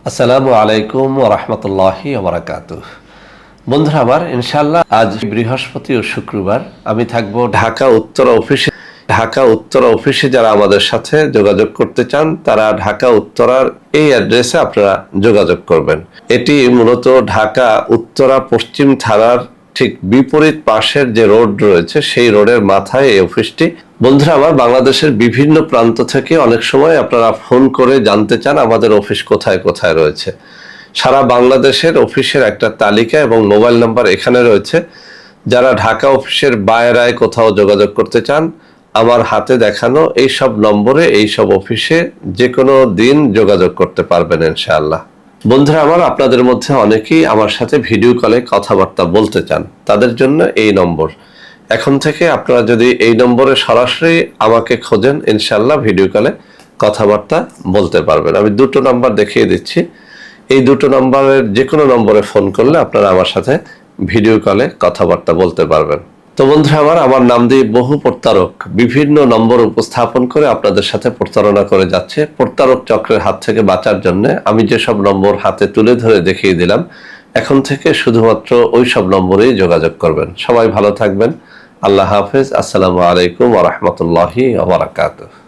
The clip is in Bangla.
আসসালামু আলাইকুম ওয়া রাহমাতুল্লাহি ওয়া বারাকাতুহু। বন্ধুরা আমার, ইনশাআল্লাহ আজ বৃহস্পতি ও শুক্রবার আমি থাকব ঢাকা উত্তরা অফিসে। যারা আমাদের সাথে যোগাযোগ করতে চান তারা ঢাকা উত্তরার এই অ্যাড্রেসে আপনারা যোগাযোগ করবেন। এটি মূলত ঢাকা উত্তরা পশ্চিম থানার ঠিক বিপরীত পাশের যে রোড রয়েছে সেই রোডের মাথায় এই অফিসটি। বন্ধুরা আমার, বাংলাদেশের বিভিন্ন প্রান্ত থেকে অনেক সময় আপনারা ফোন করে জানতে চান আমাদের অফিস কোথায় কোথায় রয়েছে। সারা বাংলাদেশের অফিসের একটা তালিকা এবং মোবাইল নাম্বার এখানে রয়েছে। যারা ঢাকা অফিসের বাইরে কোথাও যোগাযোগ করতে চান, আমার হাতে দেখানো এই সব নম্বরে এই সব অফিসে যে কোনো দিন যোগাযোগ করতে পারবেন ইনশাআল্লাহ। বন্ধুরা আমার, আপনাদের মধ্যে অনেকেই আমার সাথে ভিডিও কলে কথাবার্তা বলতে চান, তাদের জন্য এই নম্বর। এখন থেকে আপনারা যদি এই নম্বরে সরাসরি আমাকে খোঁজেন, ইনশাআল্লাহ ভিডিও কলে কথাবার্তা বলতে পারবেন। আমি দুটো নাম্বার দেখিয়ে দিচ্ছি। এই দুটো নম্বরের যে কোনো নম্বরে ফোন করলে আপনারা আমার সাথে ভিডিও কলে কথাবার্তা বলতে পারবেন। তো বন্ধুরা আমার নাম দিয়ে বহু প্রতারক বিভিন্ন নম্বর উপস্থাপন করে আপনাদের সাথে প্রতারণা করে যাচ্ছে। প্রতারক চক্রের হাত থেকে বাঁচার জন্য আমি যেসব নম্বর হাতে তুলে ধরে দেখিয়ে দিলাম, এখন থেকে শুধুমাত্র ওই সব নম্বরেই যোগাযোগ করবেন। সবাই ভালো থাকবেন। আল্লাহ হাফেজ। আসসালামু আলাইকুম ওয়া রাহমাতুল্লাহি ওয়া বারাকাতুহু।